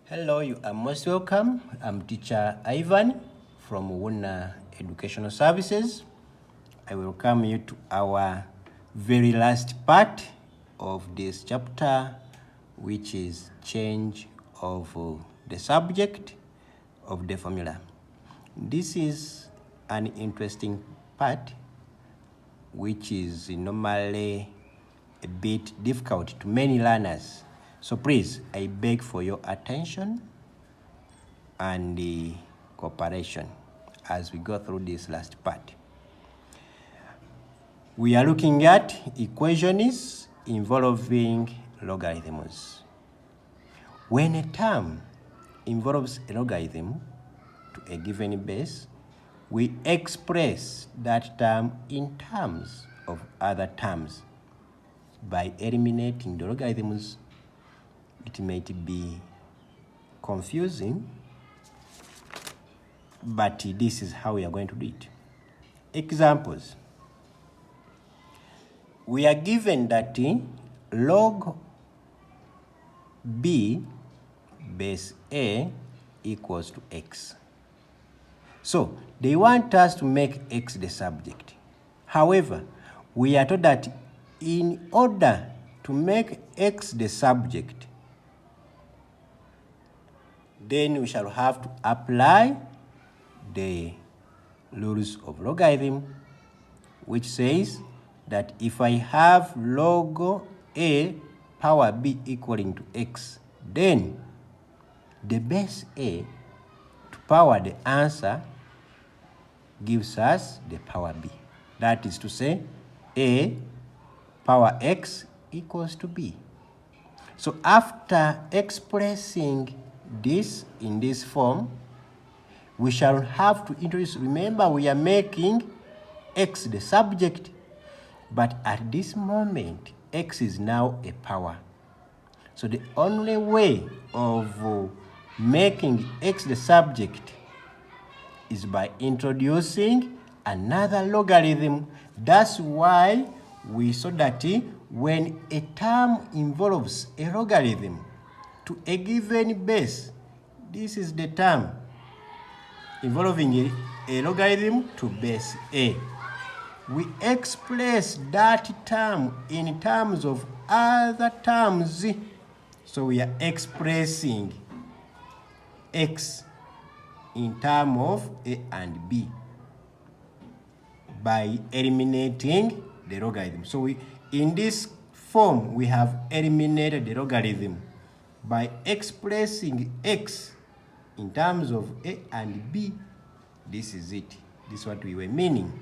Hello, you are most welcome. I'm teacher Ivan from Wuna Educational Services. I welcome you to our very last part of this chapter, which is change of the subject of the formula. This is an interesting part, which is normally a bit difficult to many learners. So please, I beg for your attention and the cooperation as we go through this last part. We are looking at equations involving logarithms. When a term involves a logarithm to a given base, we express that term in terms of other terms by eliminating the logarithms. It might be confusing, but this is how we are going to do it. Examples. We are given that log b base a equals to x. So they want us to make x the subject. However, we are told that in order to make x the subject, then we shall have to apply the rules of logarithm, which says that if I have log a power b equaling to x, then the base a to power the answer gives us the power b. That is to say, a power x equals to b. So after expressing this in this form, we shall have to introduce, remember we are making x the subject, but at this moment, x is now a power. So the only way of making x the subject is by introducing another logarithm. That's why we saw that when a term involves a logarithm to a given base, this is the term involving a logarithm to base a. We express that term in terms of other terms. So we are expressing x in terms of a and b by eliminating the logarithm. So in this form, we have eliminated the logarithm by expressing x in terms of a and b. This is it. This is what we were meaning.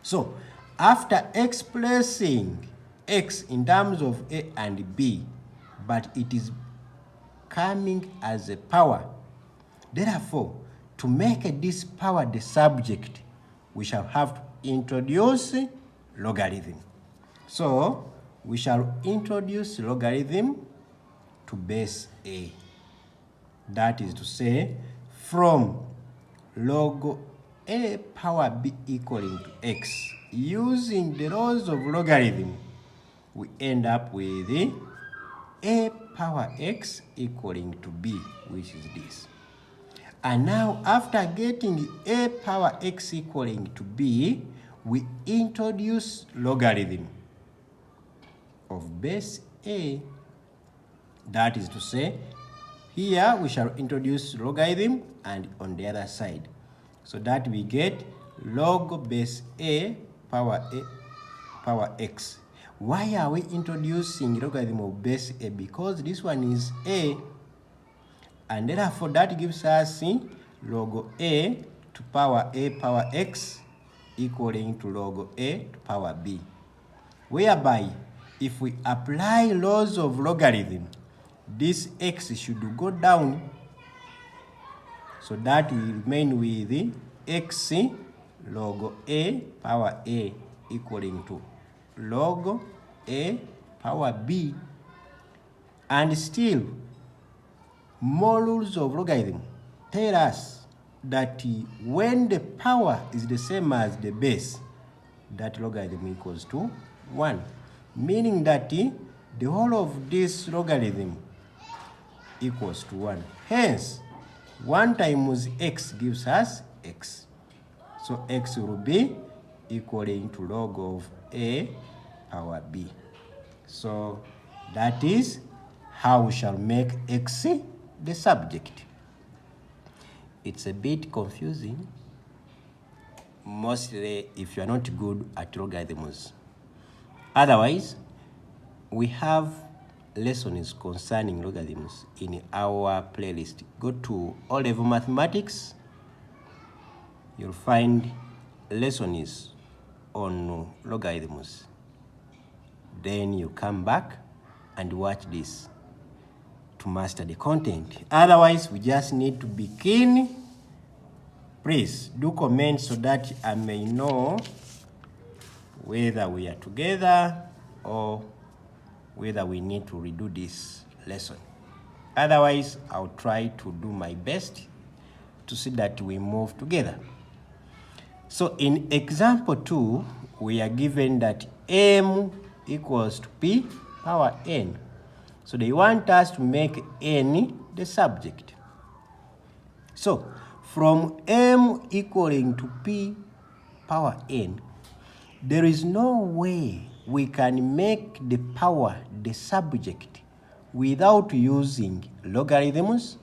So after expressing x in terms of a and b, but it is coming as a power, therefore, to make this power the subject, we shall have to introduce logarithm. So we shall introduce logarithm to base a. That is to say, from log a power b equaling to x, using the laws of logarithm, we end up with a power x equaling to b, which is this. And now, after getting a power x equaling to b, we introduce logarithm of base a. That is to say, here we shall introduce logarithm and on the other side, so that we get log base a power x. Why are we introducing logarithm of base a? Because this one is a, and therefore that gives us log a to power x equaling to log a to power b, whereby if we apply laws of logarithm, this x should go down, so that we remain with x log a power a equaling to log a power b. And still, more rules of logarithm tell us that when the power is the same as the base, that logarithm equals to 1, meaning that the whole of this logarithm equals to 1. Hence, 1 times x gives us x. So x will be equaling to log of a power b. So that is how we shall make x the subject. It's a bit confusing, mostly if you are not good at logarithms. Otherwise, we have lessons concerning logarithms in our playlist. Go to O-Level Mathematics. You'll find lessons on logarithms. Then you come back and watch this to master the content. Otherwise, we just need to be keen. Please do comment so that I may know whether we are together or whether we need to redo this lesson. Otherwise, I'll try to do my best to see that we move together. So in example 2, we are given that m equals to p power n. So they want us to make n the subject. So from m equaling to p power n, there is no way we can make the power the subject without using logarithms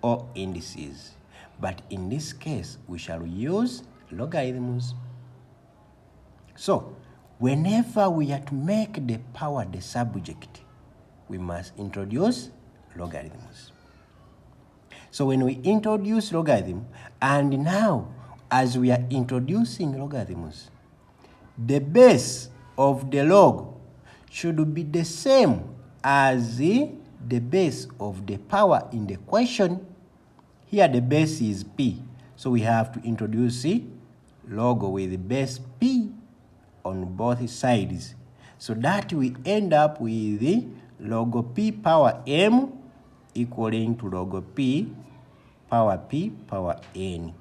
or indices. But in this case, we shall use logarithms. So whenever we are to make the power the subject, we must introduce logarithms. So when we introduce logarithm, and now as we are introducing logarithms, the base of the log should be the same as the base of the power in the question. Here the base is p, so we have to introduce log with the base p on both sides, so that we end up with the log p power m equaling to log p power n.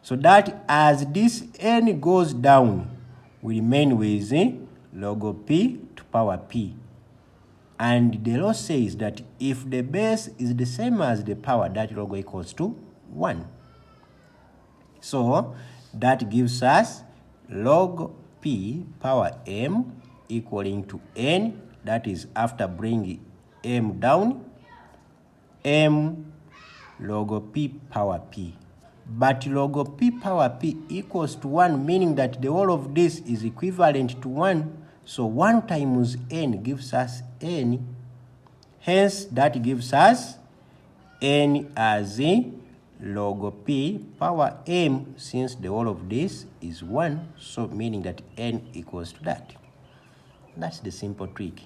So that as this n goes down, we remain with log p to power p. And the law says that if the base is the same as the power, that log equals to 1. So that gives us log p power m equaling to n, that is after bringing m down, m log p power p. But log p power p equals to 1, meaning that the whole of this is equivalent to 1. So 1 times n gives us n. Hence, that gives us n as log p power m, since the whole of this is 1. So meaning that n equals to that. That's the simple trick.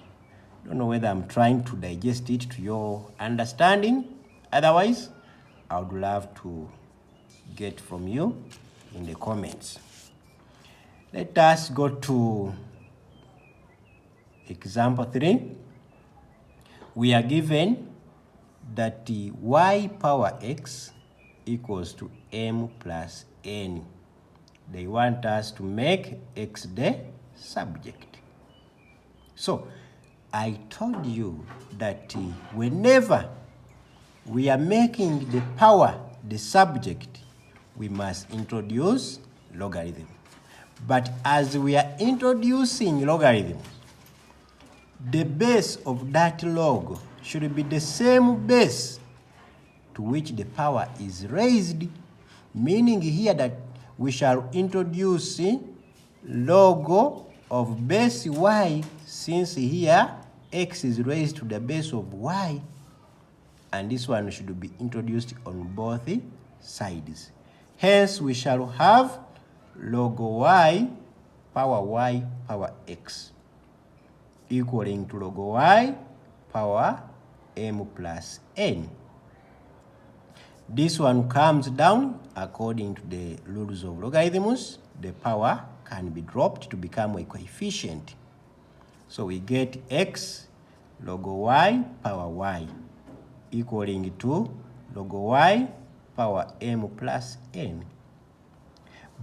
Don't know whether I'm trying to digest it to your understanding. Otherwise, I would love to get from you in the comments. Let us go to example 3. We are given that the y power x equals to m plus n. They want us to make x the subject. So I told you that whenever we are making the power the subject, we must introduce logarithm. But as we are introducing logarithms, the base of that log should be the same base to which the power is raised, meaning here that we shall introduce log of base y, since here x is raised to the base of y, and this one should be introduced on both sides. Hence, we shall have log y power x equaling to log y power m plus n. This one comes down according to the rules of logarithms. The power can be dropped to become a coefficient. So we get x log y power y equaling to log y power m plus n.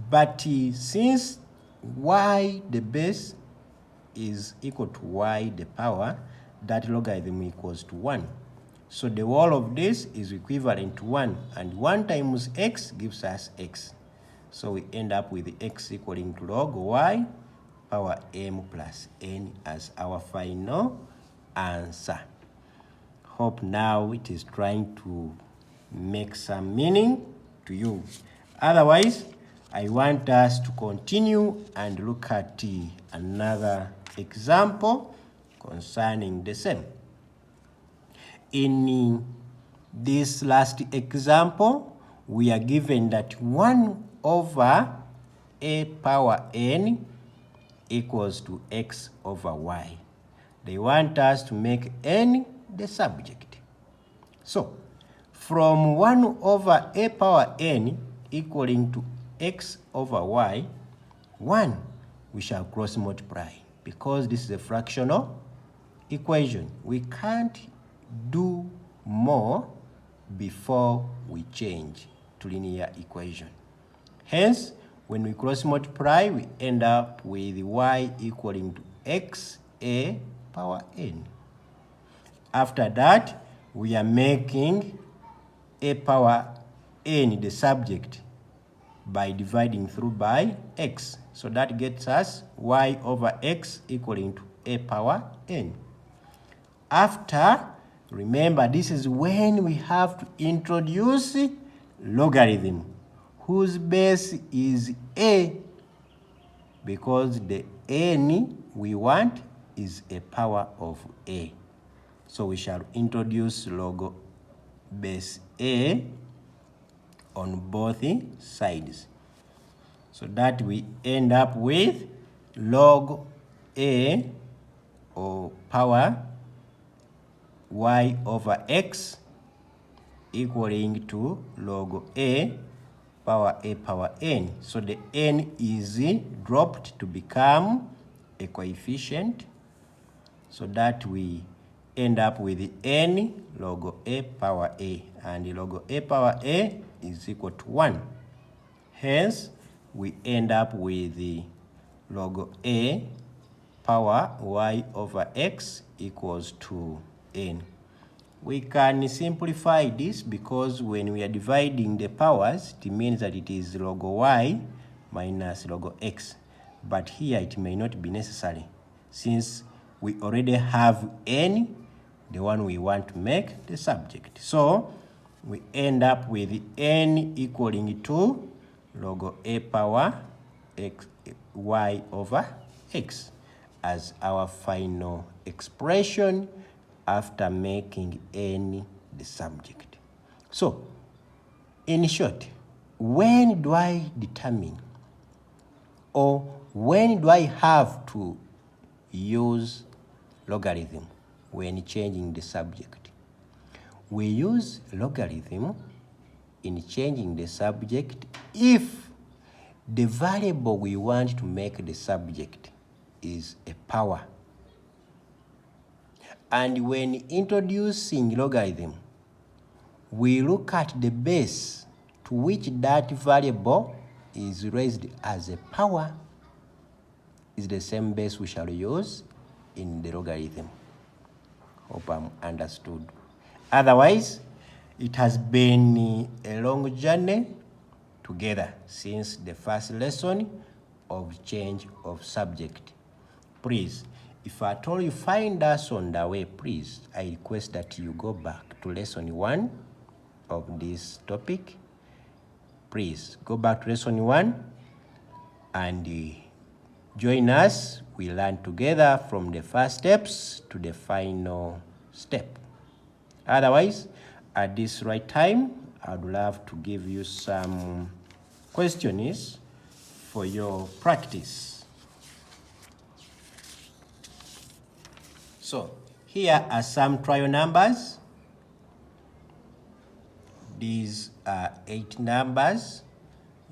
But since y the base is equal to y the power, that logarithm equals to 1. So the whole of this is equivalent to 1, and 1 times x gives us x. So we end up with x equaling to log y power m plus n as our final answer. Hope now it is trying to make some meaning to you. Otherwise, I want us to continue and look at another example concerning the same. In this last example, we are given that 1 over a power n equals to x over y. They want us to make n the subject. So, from 1 over a power n equaling to x over y, 1 we shall cross multiply because this is a fractional equation. We can't do more before we change to linear equation. Hence, when we cross multiply, we end up with y equaling to x a power n. After that, we are making a power n the subject by dividing through by x. So that gets us y over x equaling to a power n. After, remember, this is when we have to introduce logarithm whose base is a, because the n we want is a power of a. So we shall introduce log base a on both sides, so that we end up with log a or power y over x equaling to log a power n. So the n is dropped to become a coefficient, so that we end up with n log a power a, and log a power a is equal to 1. Hence, we end up with the log a power y over x equals to n. We can simplify this because when we are dividing the powers, it means that it is log y minus log x. But here it may not be necessary, since we already have n, the one we want to make the subject. So we end up with n equaling to log a power x, y over x as our final expression after making n the subject. So, in short, when do I determine, or when do I have to use logarithm when changing the subject? We use logarithm in changing the subject if the variable we want to make the subject is a power. And when introducing logarithm, we look at the base to which that variable is raised as a power is the same base we shall use in the logarithm. Hope I'm understood. Otherwise, it has been a long journey together since the first lesson of change of subject. Please, if at all you find us on the way, please, I request that you go back to lesson 1 of this topic. Please go back to lesson 1 and join us. We learn together from the first steps to the final step. Otherwise, at this right time, I'd love to give you some questions for your practice. So, here are some trial numbers. These are 8 numbers.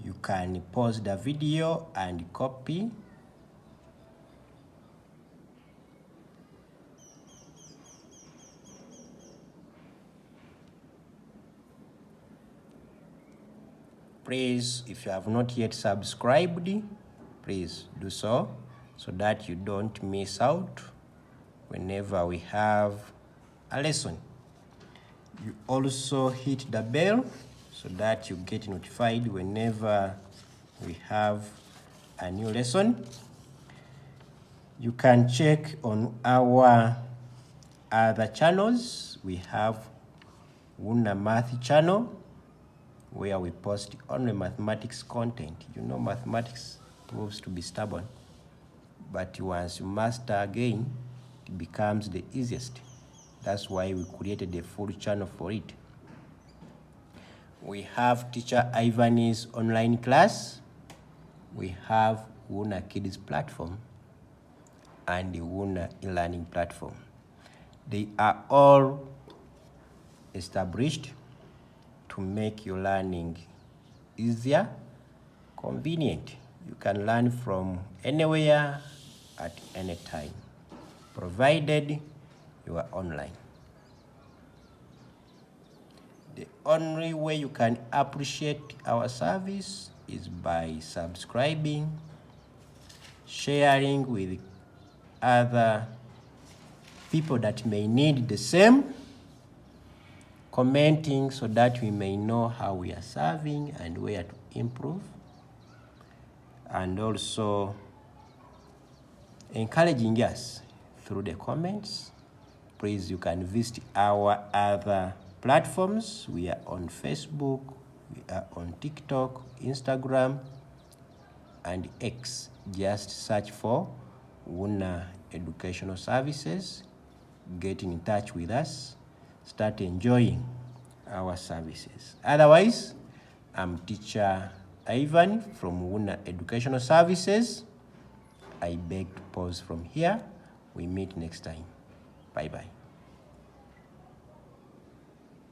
You can pause the video and copy. Please, if you have not yet subscribed, please do so that you don't miss out whenever we have a lesson. You also hit the bell so that you get notified whenever we have a new lesson. You can check on our other channels. We have Wuna Math channel, where we post only mathematics content. You know, mathematics proves to be stubborn, but once you master again, it becomes the easiest. That's why we created a full channel for it. We have Teacher Ivan's online class. We have Wuna Kids platform and the Wuna e-learning platform. They are all established to make your learning easier, convenient. You can learn from anywhere at any time, provided you are online. The only way you can appreciate our service is by subscribing, sharing with other people that may need the same, commenting so that we may know how we are serving and where to improve, and also encouraging us through the comments. Please, you can visit our other platforms. We are on Facebook, we are on TikTok, Instagram, and X. Just search for Wuna Educational Services. Get in touch with us. Start enjoying our services. Otherwise, I'm Teacher Ivan from Wuna Educational Services. I beg to pause from here. We meet next time. Bye-bye.